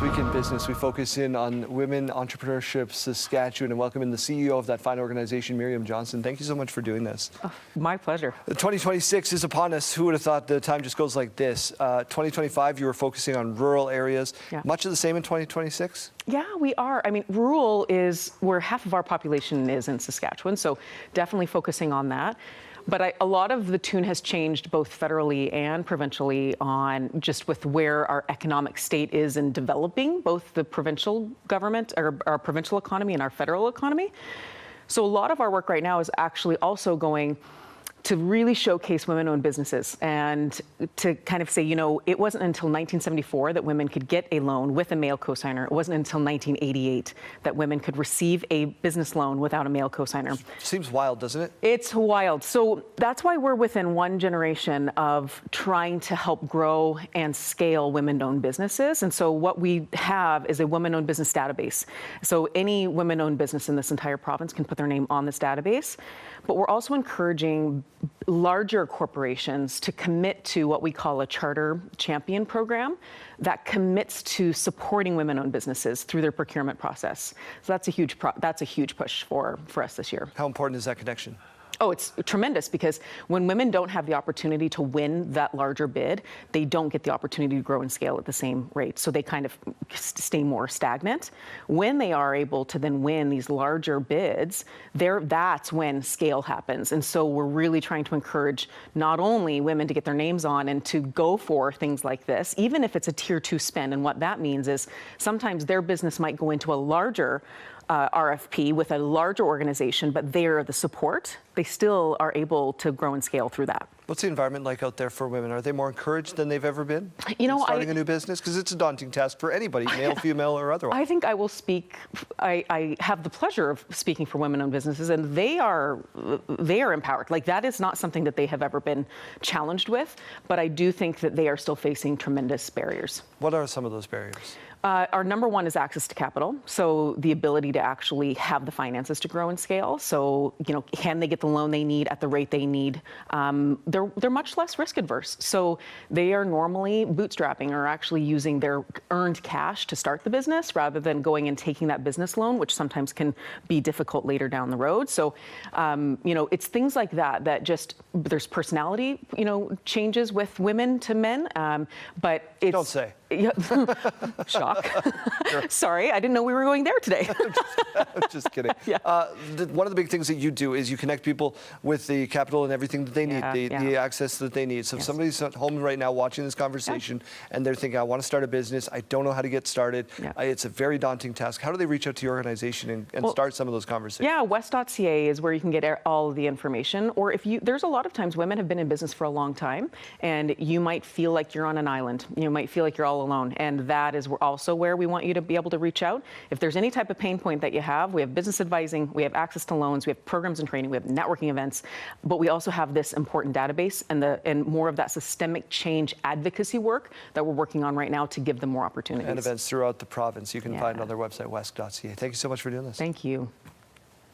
Week in Business, we focus in on Women Entrepreneurship Saskatchewan and welcome in the CEO of that fine organization, Miriam Johnson. Thank you so much for doing this. Oh, my pleasure. 2026 is upon us. Who would have thought the time just goes like this? 2025, you were focusing on rural areas. Yeah. Much of the same in 2026? Yeah, we are. I mean, rural is where half of our population is in Saskatchewan, so definitely focusing on that. But a lot of the tune has changed both federally and provincially on just with where our economic state is in developing both the provincial government or our provincial economy and our federal economy. So a lot of our work right now is actually also going to really showcase women-owned businesses and to kind of say, you know, it wasn't until 1974 that women could get a loan with a male cosigner. It wasn't until 1988 that women could receive a business loan without a male cosigner. Seems wild, doesn't it? It's wild. So that's why we're within one generation of trying to help grow and scale women-owned businesses. And so what we have is a women-owned business database. So any women-owned business in this entire province can put their name on this database. But we're also encouraging larger corporations to commit to what we call a charter champion program that commits to supporting women-owned businesses through their procurement process. So that's a huge push for us this year. How important is that connection? Oh, it's tremendous because when women don't have the opportunity to win that larger bid, they don't get the opportunity to grow and scale at the same rate. So they kind of stay more stagnant. When they are able to then win these larger bids, that's when scale happens. And so we're really trying to encourage not only women to get their names on and to go for things like this, even if it's a tier 2 spend. And what that means is sometimes their business might go into a larger RFP with a larger organization, but they're the support. They still are able to grow and scale through that. What's the environment like out there for women? Are they more encouraged than they've ever been? You know, starting a new business? Because it's a daunting task for anybody, male, female, or otherwise. I think I will speak. I have the pleasure of speaking for women-owned businesses, and they are empowered. Like, that is not something that they have ever been challenged with, but I do think that they are still facing tremendous barriers. What are some of those barriers? Our number one is access to capital. So the ability to actually have the finances to grow and scale. So, you know, can they get the loan they need at the rate they need? They're much less risk adverse. So they are normally bootstrapping or actually using their earned cash to start the business rather than going and taking that business loan, which sometimes can be difficult later down the road. So, you know, it's things like that just, there's personality, you know, changes with women to men. But it's... Don't say. Yeah. Shock. Sure. Sorry, I didn't know we were going there today. I'm just kidding. Yeah. One of the big things that you do is you connect people with the capital and everything that they need, the access that they need. So if somebody's at home right now watching this conversation and they're thinking, I want to start a business, I don't know how to get started, it's a very daunting task. How do they reach out to your organization and start some of those conversations? Yeah, west.ca is where you can get all of the information. Or if there's a lot of times women have been in business for a long time and you might feel like you're on an island. You might feel like you're all alone, and that is also where we want you to be able to reach out. If there's any type of pain point that you have, we have business advising, we have access to loans, we have programs and training, we have networking events, but we also have this important database and more of that systemic change advocacy work that we're working on right now to give them more opportunities. And events throughout the province you can find on their website, west.ca. Thank you so much for doing this. Thank you.